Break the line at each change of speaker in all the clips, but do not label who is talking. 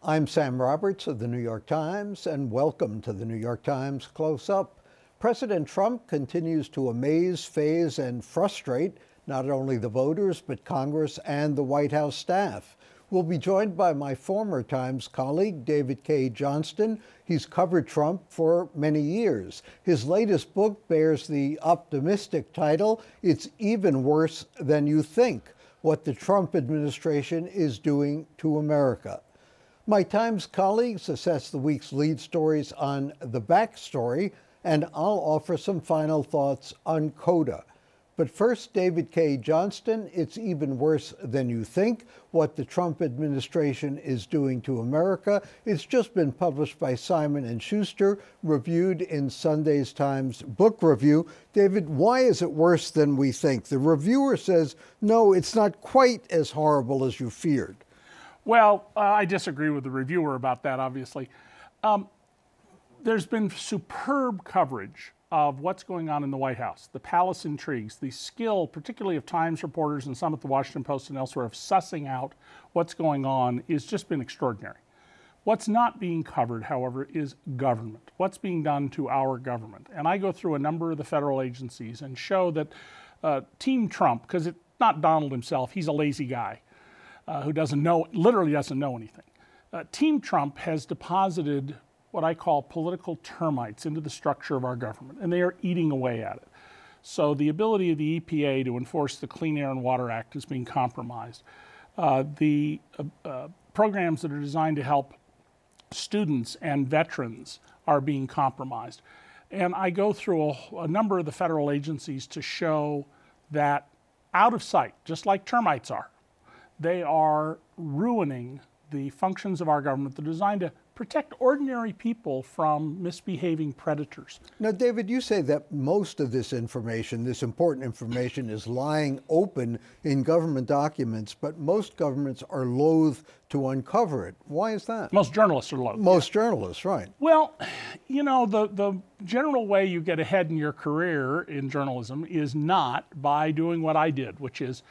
I'm Sam Roberts of the New York Times, and welcome to the New York Times Close-Up. President Trump continues to amaze, faze, and frustrate not only the voters, but Congress and the White House staff. We'll be joined by my former Times colleague, David Cay Johnston. He's covered Trump for many years. His latest book bears the optimistic title, "It's Even Worse Than You Think: What the Trump Administration is Doing to America." My Times colleagues assess the week's lead stories on the backstory, and I'll offer some final thoughts on Coda. But first, David Cay Johnston, "It's Even Worse Than You Think: What the Trump Administration is Doing to America." It's just been published by Simon & Schuster, reviewed in Sunday's Times Book Review. David, why is it worse than we think? The reviewer says, no, it's not quite as horrible as you feared.
Well, I disagree with the reviewer about that, obviously. There's been superb coverage of what's going on in the White House, the palace intrigues, the skill, particularly of Times reporters and some at the Washington Post and elsewhere, of sussing out what's going on has just been extraordinary. What's not being covered, however, is government. What's being done to our government? And I go through a number of the federal agencies and show that Team Trump, because it's not Donald himself, he's a lazy guy who literally doesn't know anything. Team Trump has deposited what I call political termites into the structure of our government, and they are eating away at it. So the ability of the EPA to enforce the Clean Air and Water Act is being compromised. The programs that are designed to help students and veterans are being compromised. And I go through a number of the federal agencies to show that out of sight, just like termites are, they are ruining the functions of our government. They're designed to protect ordinary people from misbehaving predators.
Now, David, you say that most of this information, this important information, is lying open in government documents, but most governments are loath to uncover it. Why is that?
Most journalists are loath.
Most journalists, right.
Well, you know, the general way you get ahead in your career in journalism is not by doing what I did, which is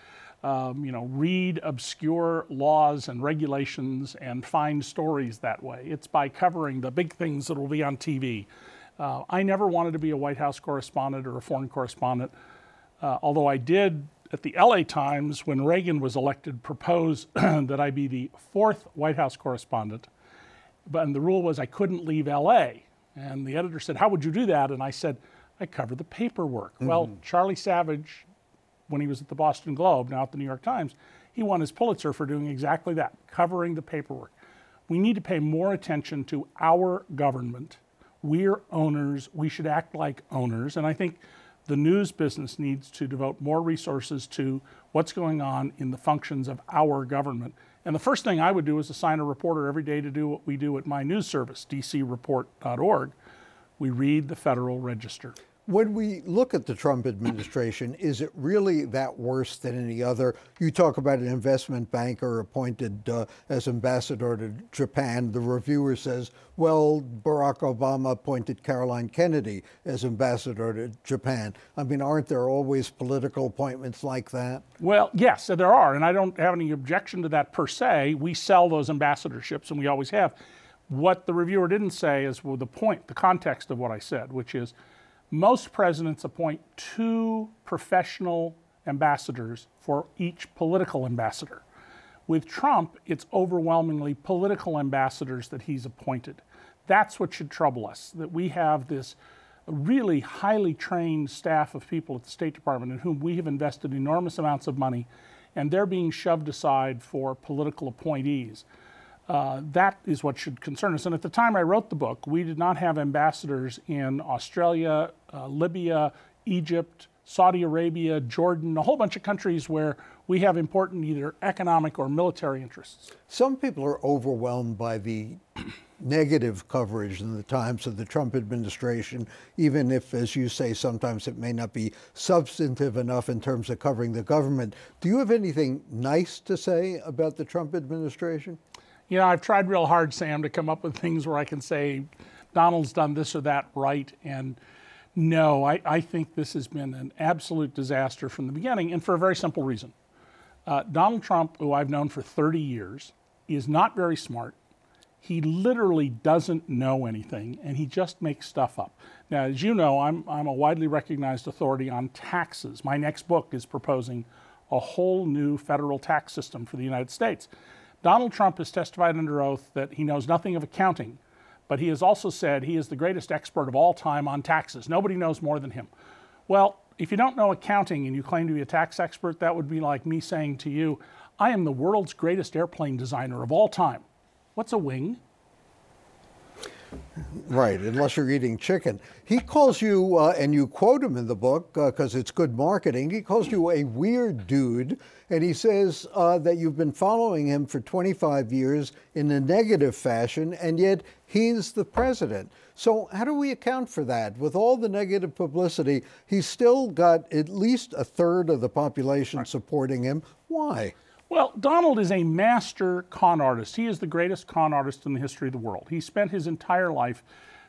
read obscure laws and regulations and find stories that way. It's by covering the big things that will be on TV. I never wanted to be a White House correspondent or a foreign correspondent, although I did at the LA Times, when Reagan was elected, propose that I be the fourth White House correspondent. And the rule was I couldn't leave LA. And the editor said, "How would you do that?" And I said, "I cover the paperwork." Well, Charlie Savage, when he was at the Boston Globe, now at the New York Times, he won his Pulitzer for doing exactly that, covering the paperwork. We need to pay more attention to our government. We're owners. We should act like owners. And I think the news business needs to devote more resources to what's going on in the functions of our government. And the first thing I would do is assign a reporter every day to do what we do at my news service, dcreport.org. We read the Federal Register.
When we look at the Trump administration, is it really that worse than any other? You talk about an investment banker appointed as ambassador to Japan. The reviewer says, well, Barack Obama appointed Caroline Kennedy as ambassador to Japan. I mean, aren't there always political appointments like that? Well,
yes, there are, and I don't have any objection to that per se. We sell those ambassadorships, and we always have. What the reviewer didn't say is, well, the context of what I said, which is, most presidents appoint 2 professional ambassadors for each political ambassador. With Trump, it's overwhelmingly political ambassadors that he's appointed. That's what should trouble us, that we have this really highly trained staff of people at the State Department in whom we have invested enormous amounts of money, and they're being shoved aside for political appointees. That is what should concern us. And at the time I wrote the book, we did not have ambassadors in Australia, Libya, Egypt, Saudi Arabia, Jordan, a whole bunch of countries where we have important either economic or military interests.
Some people are overwhelmed by the negative coverage in the Times of the Trump administration, even if, as you say, sometimes it may not be substantive enough in terms of covering the government. Do you have anything nice to say about the Trump administration?
You know, I've tried real hard, Sam, to come up with things where I can say Donald's done this or that right. And no, I think this has been an absolute disaster from the beginning, and for a very simple reason. Donald Trump, who I've known for 30 years, is not very smart. He literally doesn't know anything, and he just makes stuff up. Now, as you know, I'm a widely recognized authority on taxes. My next book is proposing a whole new federal tax system for the United States. Donald Trump has testified under oath that he knows nothing of accounting, but he has also said he is the greatest expert of all time on taxes. Nobody knows more than him. Well, if you don't know accounting and you claim to be a tax expert, that would be like me saying to you, I am the world's greatest airplane designer of all time. What's a wing?
Right, unless you're eating chicken. He calls you, and you quote him in the book because it's good marketing, he calls you a weird dude, and he says that you've been following him for 25 years in a negative fashion, and yet he's the president. So how do we account for that? With all the negative publicity, he's still got at least a third of the population supporting him. Why?
Well, Donald is a master con artist. He is the greatest con artist in the history of the world. He spent his entire life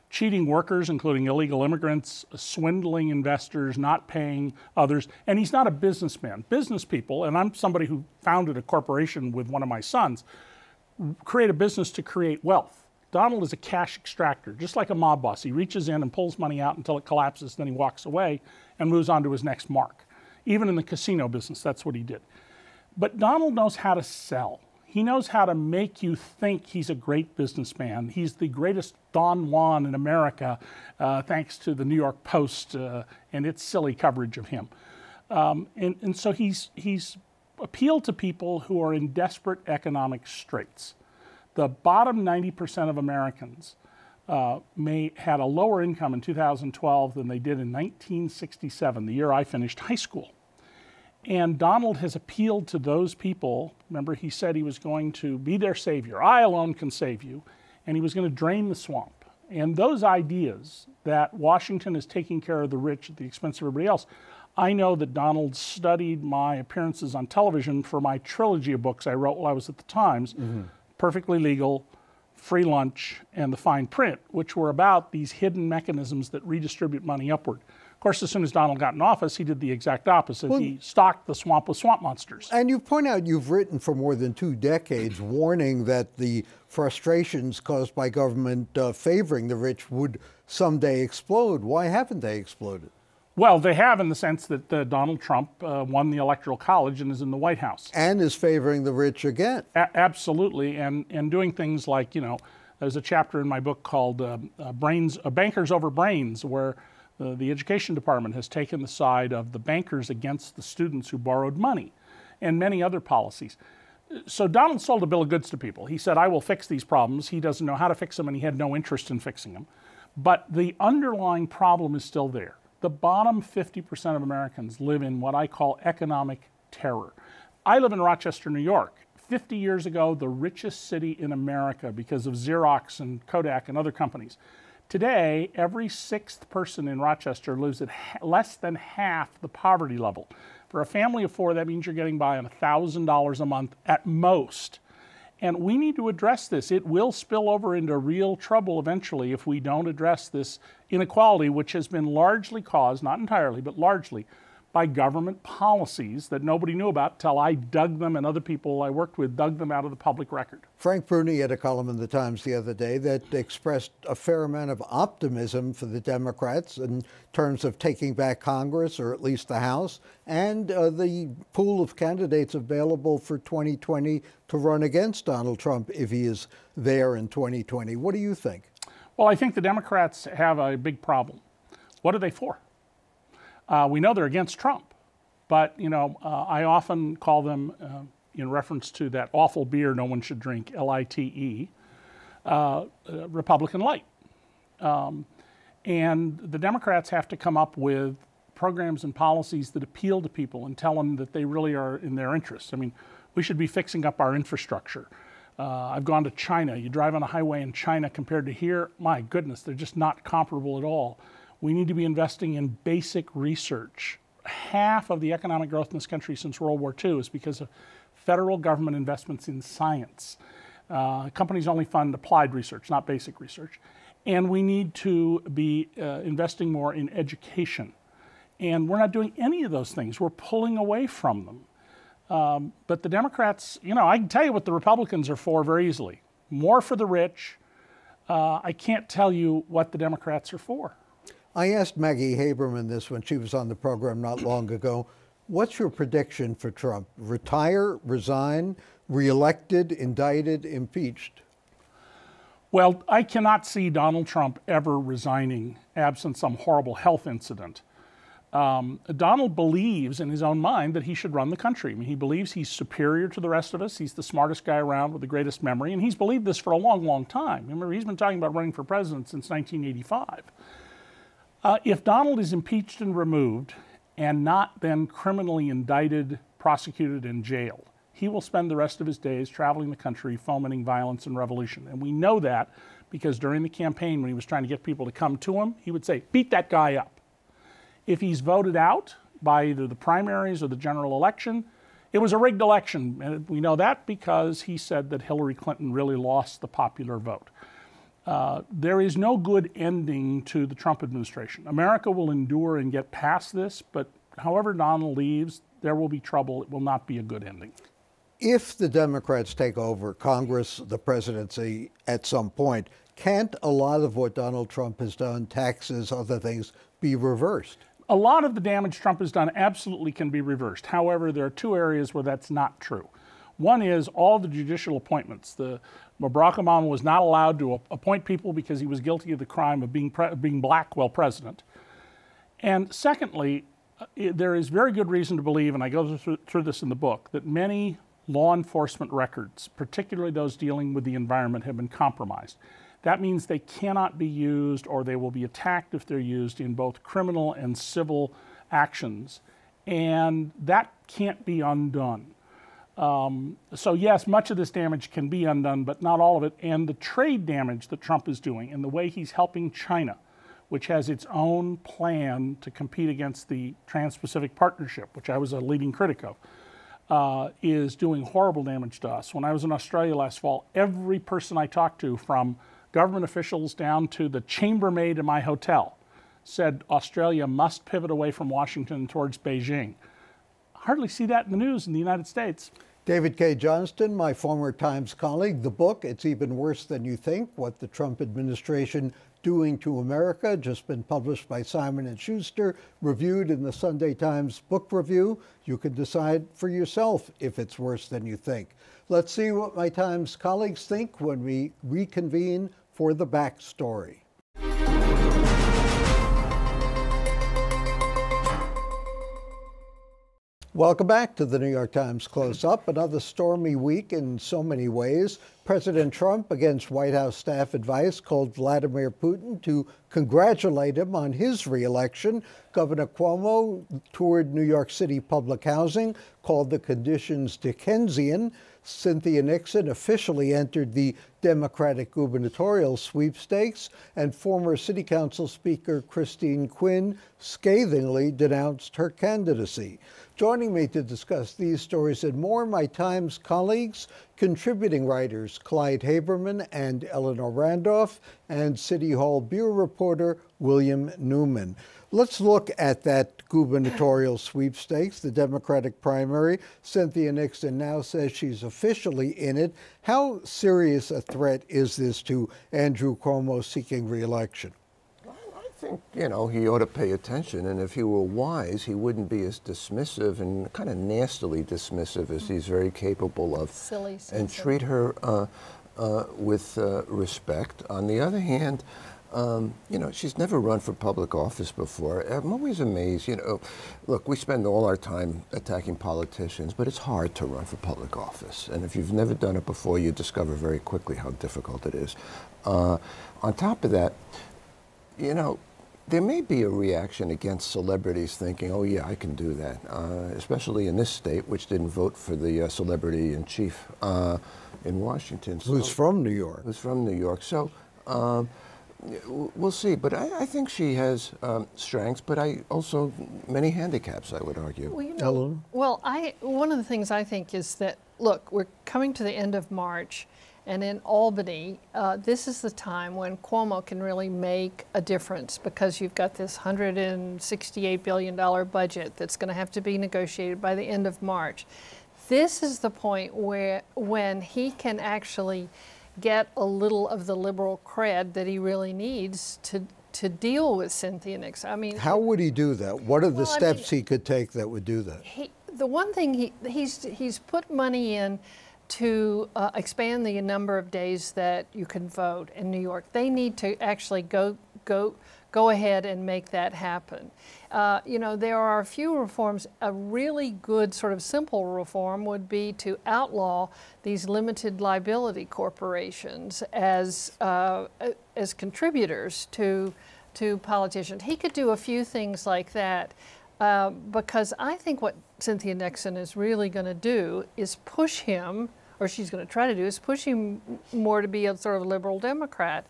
cheating workers, including illegal immigrants, swindling investors, not paying others, and he's not a businessman. Business people, and I'm somebody who founded a corporation with one of my sons, create a business to create wealth. Donald is a cash extractor, just like a mob boss. He reaches in and pulls money out until it collapses, then he walks away and moves on to his next mark. Even in the casino business, that's what he did. But Donald knows how to sell. He knows how to make you think he's a great businessman. He's the greatest Don Juan in America, thanks to the New York Post and its silly coverage of him. And so he's appealed to people who are in desperate economic straits. The bottom 90% of Americans had a lower income in 2012 than they did in 1967, the year I finished high school. And Donald has appealed to those people. Remember, he said he was going to be their savior. I alone can save you. And he was going to drain the swamp. And those ideas that Washington is taking care of the rich at the expense of everybody else, I know that Donald studied my appearances on television for my trilogy of books I wrote while I was at the Times, Perfectly Legal, Free Lunch, and The Fine Print, which were about these hidden mechanisms that redistribute money upward. Of course, as soon as Donald got in office, he did the exact opposite. He stocked the swamp with swamp monsters.
And you point out you've written for more than 2 decades warning that the frustrations caused by government favoring the rich would someday explode. Why haven't they exploded?
Well, they have in the sense that Donald Trump won the Electoral College and is in the White House.
And is favoring the rich again.
Absolutely, and doing things like, you know, there's a chapter in my book called Bankers Over Brains, where the education department has taken the side of the bankers against the students who borrowed money, and many other policies. So Donald sold a bill of goods to people. He said, I will fix these problems. He doesn't know how to fix them, and he had no interest in fixing them. But the underlying problem is still there. The bottom 50% of Americans live in what I call economic terror. I live in Rochester, New York. 50 years ago, the richest city in America because of Xerox and Kodak and other companies. Today, every 6th person in Rochester lives at less than half the poverty level. For a family of 4, that means you're getting by on $1,000 a month at most. And we need to address this. It will spill over into real trouble eventually if we don't address this inequality, which has been largely caused, not entirely, but largely, by government policies that nobody knew about till I dug them, and other people I worked with dug them out of the public record.
Frank Bruni had a column in the Times the other day that expressed a fair amount of optimism for the Democrats in terms of taking back Congress, or at least the House, and the pool of candidates available for 2020 to run against Donald Trump if he is there in 2020. What do you think?
Well, I think the Democrats have a big problem. What are they for? We know they're against Trump, but, you know, I often call them, in reference to that awful beer no one should drink, L-I-T-E, Republican Light. And the Democrats have to come up with programs and policies that appeal to people and tell them that they really are in their interests. I mean, we should be fixing up our infrastructure. I've gone to China. You drive on a highway in China compared to here, my goodness, they're just not comparable at all. We need to be investing in basic research. Half of the economic growth in this country since World War II is because of federal government investments in science. Companies only fund applied research, not basic research. And we need to be investing more in education. And we're not doing any of those things. We're pulling away from them. But the Democrats, you know, I can tell you what the Republicans are for very easily. more for the rich. I can't tell you what the Democrats are for.
I asked Maggie Haberman this when she was on the program not long ago. What's your prediction for Trump? Retire, resign, reelected, indicted, impeached?
Well, I cannot see Donald Trump ever resigning absent some horrible health incident. Donald believes in his own mind that he should run the country. I mean, he believes he's superior to the rest of us. He's the smartest guy around with the greatest memory, and he's believed this for a long, long time. Remember, he's been talking about running for president since 1985. If Donald is impeached and removed and not then criminally indicted, prosecuted, and jailed, he will spend the rest of his days traveling the country fomenting violence and revolution. And we know that because during the campaign, when he was trying to get people to come to him, he would say, beat that guy up. If he's voted out by either the primaries or the general election, it was a rigged election. And we know that because he said that Hillary Clinton really lost the popular vote. There is no good ending to the Trump administration. America will endure and get past this, but however Donald leaves, there will be trouble. It will not be a good ending.
If the Democrats take over Congress, the presidency at some point, can't a lot of what Donald Trump has done, taxes, other things, be reversed?
A lot of the damage Trump has done absolutely can be reversed. However, there are two areas where that's not true. One is all the judicial appointments. Barack Obama was not allowed to appoint people because he was guilty of the crime of being black while president. And secondly, there is very good reason to believe, and I go through this in the book, that many law enforcement records, particularly those dealing with the environment, have been compromised. That means they cannot be used, or they will be attacked if they're used in both criminal and civil actions. And that can't be undone. So yes, much of this damage can be undone, but not all of it. And the trade damage that Trump is doing and the way he's helping China, which has its own plan to compete against the Trans-Pacific Partnership, which I was a leading critic of, is doing horrible damage to us. When I was in Australia last fall, every person I talked to, from government officials down to the chambermaid in my hotel, said Australia must pivot away from Washington towards Beijing. Hardly see that in the news in the United States.
David Cay Johnston, my former Times colleague, the book, It's Even Worse Than You Think, What the Trump Administration Doing to America, just been published by Simon & Schuster, reviewed in the Sunday Times Book Review. You can decide for yourself if it's worse than you think. Let's see what my Times colleagues think when we reconvene for the backstory. Welcome back to the New York Times Close-Up. Another stormy week in so many ways. President Trump, against White House staff advice, called Vladimir Putin to congratulate him on his re-election. Governor Cuomo toured New York City public housing, called the conditions Dickensian. Cynthia Nixon officially entered the Democratic gubernatorial sweepstakes, and former City Council Speaker Christine Quinn scathingly denounced her candidacy. Joining me to discuss these stories and more, my Times colleagues, contributing writers Clyde Haberman and Eleanor Randolph, and City Hall Bureau reporter William Newman. Let's look at that gubernatorial sweepstakes, the Democratic primary. Cynthia Nixon now says she's officially in it. How serious a threat is this to Andrew Cuomo seeking re-election?
I think, he ought to pay attention, and if he were wise, he wouldn't be as dismissive and kind of nastily dismissive as he's very capable of.
Silly.
And treat her with respect. On the other hand, she's never run for public office before. I'm always amazed, look, we spend all our time attacking politicians, but it's hard to run for public office. And if you've never done it before, you discover very quickly how difficult it is. On top of that, there may be a reaction against celebrities thinking, oh yeah, I can do that, especially in this state, which didn't vote for the celebrity in chief in Washington.
Who's from New York.
Who's from New York. So we'll see. But I think she has strengths, but also many handicaps, I would argue.
Well, one of the things I think is that, look, we're coming to the end of March. And in Albany, this is the time when Cuomo can really make a difference, because you've got this $168 billion budget that's going to have to be negotiated by the end of March. This is the point when he can actually get a little of the liberal cred that he really needs to deal with Cynthia Nixon. I mean,
how would he do that? What are the
well,
steps he could take that would do that?
The one thing he's put money in to expand the number of days that you can vote in New York. They need to actually go ahead and make that happen. You know, there are a few reforms. A really good sort of simple reform would be to outlaw these limited liability corporations as contributors to politicians. He could do a few things like that. Because I think what Cynthia Nixon is really going to do is push him, or she's going to try to do, is push him more to be a sort of liberal Democrat.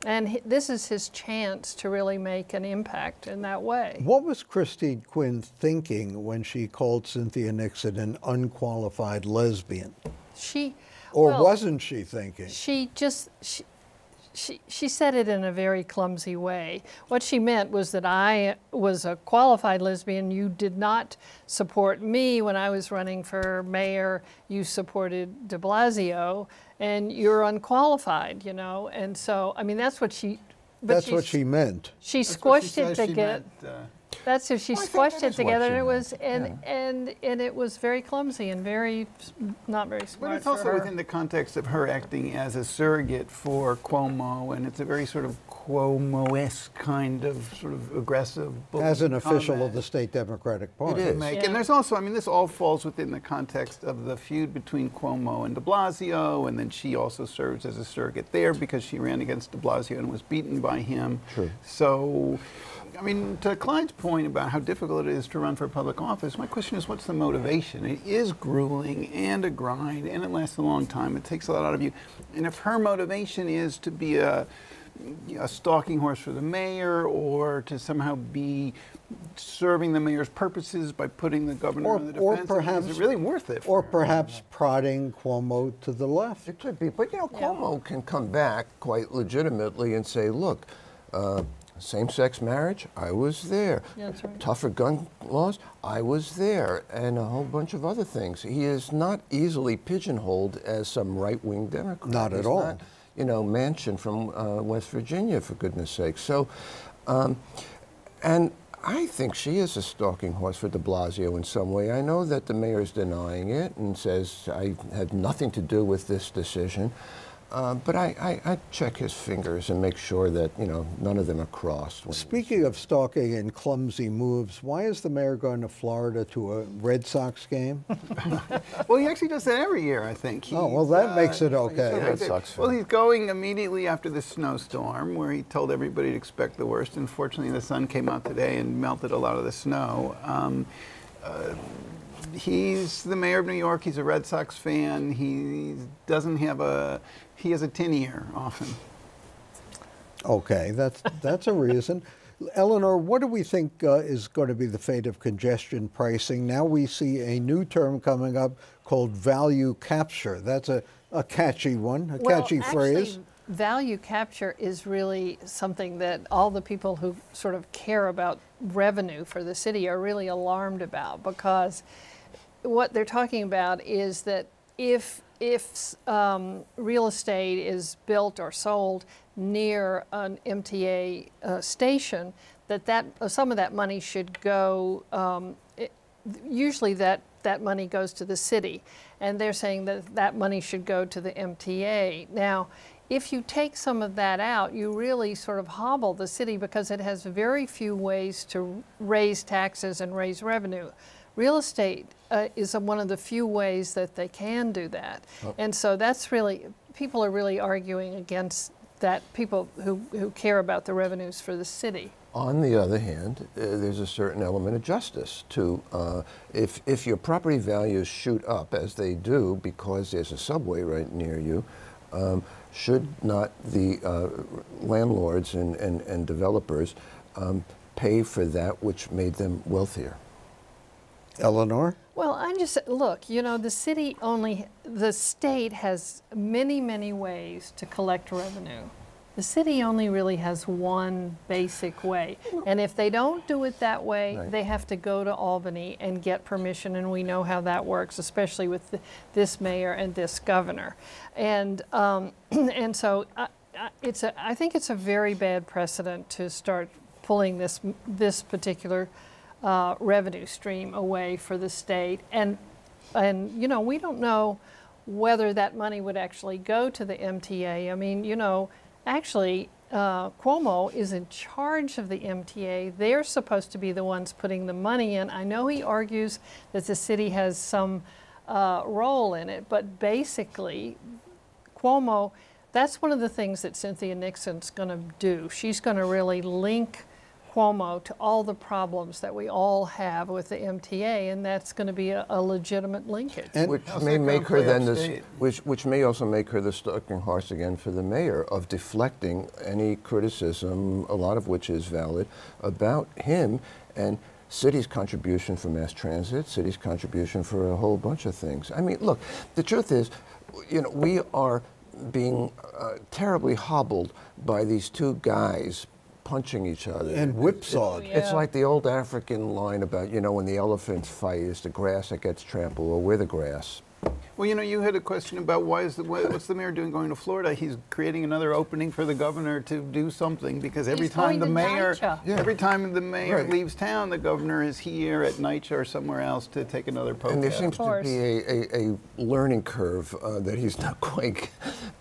And this is his chance to really make an impact in that way.
What was Christine Quinn thinking when she called Cynthia Nixon an unqualified lesbian? Wasn't she thinking?
She said it in a very clumsy way. What she meant was that I was a qualified lesbian. You did not support me when I was running for mayor. You supported de Blasio, and you're unqualified, you know. And so, I mean, that's what she...
That's what she meant.
She squished it to get... That's if she squashed it together, and it was and it was very clumsy and very not very smart.
But it's also within the context of her acting as a surrogate for Cuomo, and it's a very sort of Cuomo-esque kind of sort of aggressive.
As an official of the state Democratic Party,
it is.
And there's also, I mean, this all falls within the context of the feud between Cuomo and de Blasio, and then she also serves as a surrogate there because she ran against de Blasio and was beaten by him.
True.
So, I mean, to Clyde's point about how difficult it is to run for public office, my question is, what's the motivation? It is grueling and a grind, and it lasts a long time. It takes a lot out of you. And if her motivation is to be a stalking horse for the mayor, or to somehow be serving the mayor's purposes by putting the governor on the defense,
perhaps,
is it really worth it?
Or perhaps prodding Cuomo to the left.
It could be. But, you know, Cuomo can come back quite legitimately and say, look, same-sex marriage, I was there.
Yeah, that's right.
Tougher gun laws, I was there, and a whole bunch of other things. He is not easily pigeonholed as some right-wing Democrat.
Not at all.
Not, you know, Manchin from West Virginia, for goodness sake. So, and I think she is a stalking horse for de Blasio in some way. I know that the mayor is denying it and says, I had nothing to do with this decision. But I check his fingers and make sure that, you know, none of them are crossed.
Speaking of stalking and clumsy moves, why is the mayor going to Florida to a Red Sox game?
Well, he actually does that every year, I think.
Oh, well, that makes it okay.
Red Sox fan.
Well, he's going immediately after the snowstorm, where he told everybody to expect the worst. Unfortunately, the sun came out today and melted a lot of the snow. He's the mayor of New York. He's a Red Sox fan. He has a tin ear often.
Okay, that's a reason. Eleanor, what do we think is going to be the fate of congestion pricing? Now we see a new term coming up called value capture. That's a catchy one, catchy phrase.
Value capture is really something that all the people who sort of care about revenue for the city are really alarmed about, because what they're talking about is that if real estate is built or sold near an MTA station, that some of that money should go, usually that money goes to the city, and they're saying that money should go to the MTA. Now, if you take some of that out, you really sort of hobble the city, because it has very few ways to raise taxes and raise revenue. Real estate is one of the few ways that they can do that. And so that's really, people are really arguing against that, people who care about the revenues for the city.
On the other hand, there's a certain element of justice to, if your property values shoot up, as they do because there's a subway right near you, should not the landlords and developers pay for that which made them wealthier?
Eleanor?
Well, look, you know, the state has many, many ways to collect revenue. the city only really has one basic way. And if they don't do it that way,
Right.
they have to go to Albany and get permission, and we know how that works, especially with this mayor and this governor. And, and so I think it's a very bad precedent to start pulling this particular revenue stream away for the state. And you know, we don't know whether that money would actually go to the MTA. I mean, you know, actually, Cuomo is in charge of the MTA. They're supposed to be the ones putting the money in. I know he argues that the city has some role in it, but basically, Cuomo, that's one of the things that Cynthia Nixon's going to do. She's going to really link Cuomo to all the problems that we all have with the MTA, and that's going to be a legitimate linkage.
And
which
how's
may
that
make her
gonna play
then
upstate?
which may also make her the stalking horse again for the mayor of deflecting any criticism, a lot of which is valid, about him and city's contribution for mass transit, city's contribution for a whole bunch of things. I mean, look, the truth is, you know, we are being terribly hobbled by these two guys punching each other.
And whipsawed.
Yeah.
It's like the old African line about, you know, when the elephants fight, it's the grass that gets trampled, or we're the grass.
Well, you know, you had a question about what's the mayor doing going to Florida? He's creating another opening for the governor to do something, because every
He's
time
going
the
to
mayor,
NYCHA.
Yeah.
every time the mayor
Right.
leaves town, the governor is here at NYCHA or somewhere else to take another poke
And there
at
seems
him.
to be a learning curve that he's not quite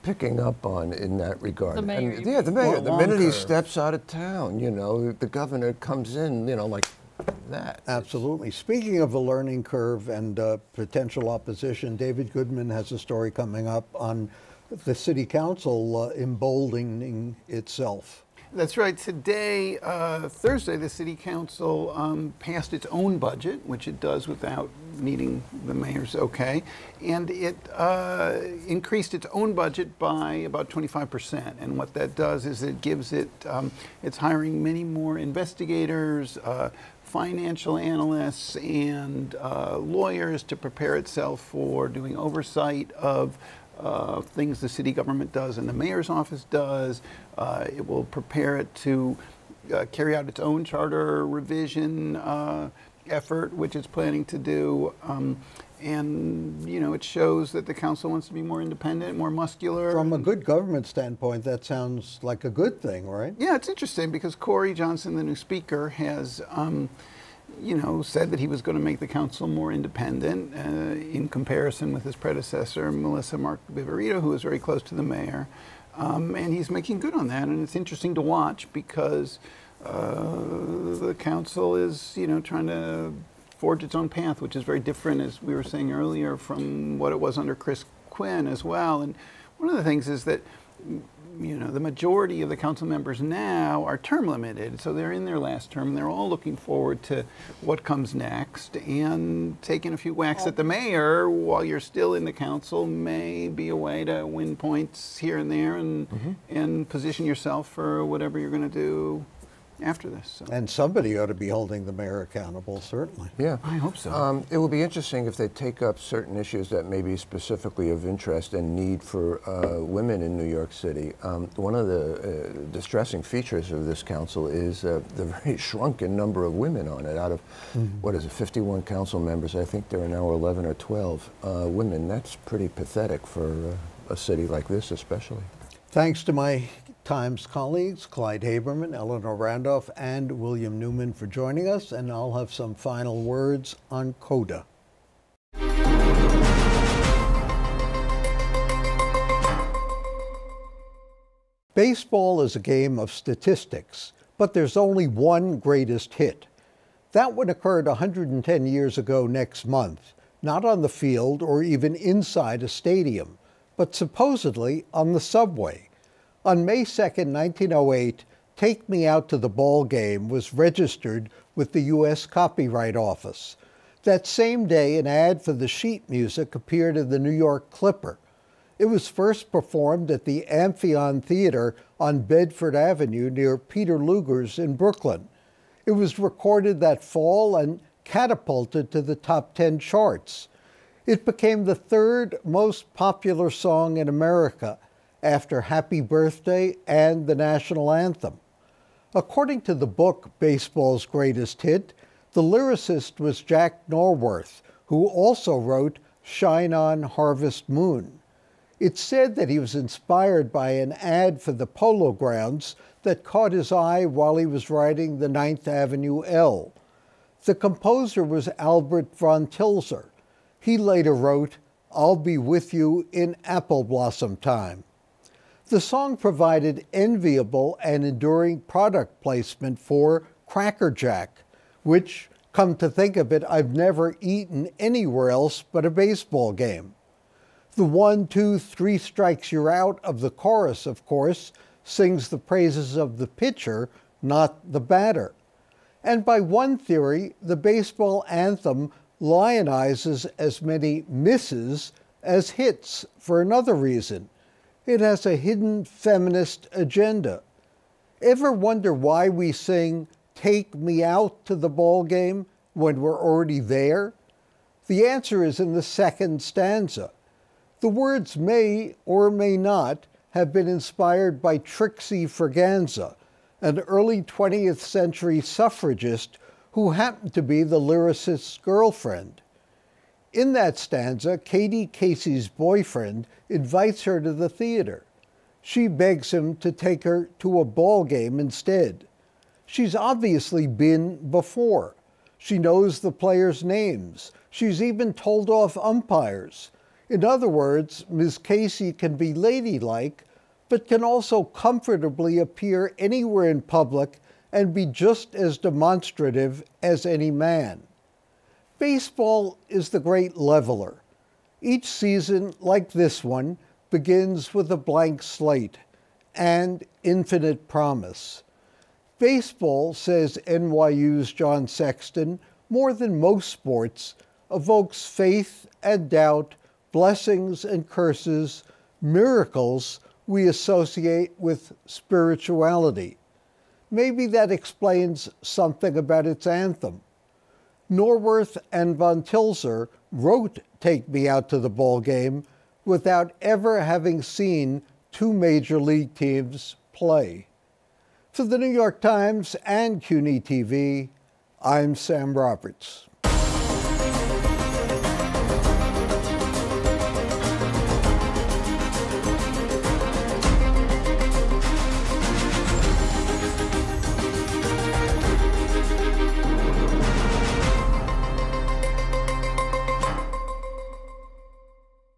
picking up on in that regard.
The mayor,
And,
you
yeah, the mayor.
Well,
The
long
minute he
curve.
steps out of town, you know, the governor comes in, you know, like that.
Absolutely. Speaking of a learning curve and potential opposition, David Goodman has a story coming up on the city council emboldening itself.
That's right. Today, Thursday, the city council passed its own budget, which it does without needing the mayor's okay, and it increased its own budget by about 25%. And what that does is it gives it, it's hiring many more investigators, financial analysts, and lawyers to prepare itself for doing oversight of things the city government does and the mayor's office does. It will prepare it to carry out its own charter revision effort, which it's planning to do. And, you know, it shows that the council wants to be more independent, more muscular.
From a good government standpoint, that sounds like a good thing, right?
Yeah, it's interesting because Cay Johnston, the new speaker, has you know, said that he was going to make the council more independent in comparison with his predecessor, Melissa Mark Viverito, who was very close to the mayor. And he's making good on that. And it's interesting to watch because the council is, you know, trying to forge its own path, which is very different, as we were saying earlier, from what it was under Quinn as well. And one of the things is that, you know, the majority of the council members now are term limited, so they're in their last term, and they're all looking forward to what comes next, and taking a few whacks at the mayor while you're still in the council may be a way to win points here and there and position yourself for whatever you're going to do after this. So.
And somebody ought to be holding the mayor accountable, certainly.
Yeah.
I hope so.
It will be interesting if they take up certain issues that may be specifically of interest and need for women in New York City. One of the distressing features of this council is the very shrunken number of women on it. Out of, what is it, 51 council members, I think there are now 11 or 12 women. That's pretty pathetic for a city like this especially.
Thanks to my Times colleagues, Clyde Haberman, Eleanor Randolph, and William Newman for joining us, and I'll have some final words on Coda. Baseball is a game of statistics, but there's only one greatest hit. That one occurred 110 years ago next month, not on the field or even inside a stadium, but supposedly on the subway. On May 2nd, 1908, Take Me Out to the Ball Game was registered with the U.S. Copyright Office. That same day, an ad for the sheet music appeared in the New York Clipper. It was first performed at the Amphion Theater on Bedford Avenue near Peter Luger's in Brooklyn. It was recorded that fall and catapulted to the top 10 charts. It became the third most popular song in America after Happy Birthday and the national anthem. According to the book Baseball's Greatest Hit, the lyricist was Jack Norworth, who also wrote Shine On Harvest Moon. It's said that he was inspired by an ad for the Polo Grounds that caught his eye while he was riding the 9th Avenue L. The composer was Albert von Tilzer. He later wrote, I'll Be With You in Apple Blossom Time. The song provided enviable and enduring product placement for Cracker Jack, which, come to think of it, I've never eaten anywhere else but a baseball game. The 1, 2, 3 strikes you're out of the chorus, of course, sings the praises of the pitcher, not the batter. And by one theory, the baseball anthem lionizes as many misses as hits for another reason. It has a hidden feminist agenda. Ever wonder why we sing, Take Me Out to the Ball Game when we're already there? The answer is in the second stanza. The words may or may not have been inspired by Trixie Ferganza, an early 20th century suffragist who happened to be the lyricist's girlfriend. In that stanza, Katie Casey's boyfriend invites her to the theater. She begs him to take her to a ball game instead. She's obviously been before. She knows the players' names. She's even told off umpires. In other words, Ms. Casey can be ladylike, but can also comfortably appear anywhere in public and be just as demonstrative as any man. Baseball is the great leveler. Each season, like this one, begins with a blank slate and infinite promise. Baseball, says NYU's John Sexton, more than most sports, evokes faith and doubt, blessings and curses, miracles we associate with spirituality. Maybe that explains something about its anthem. Norworth and von Tilzer wrote Take Me Out to the Ball Game without ever having seen two major league teams play. For the New York Times and CUNY TV, I'm Sam Roberts.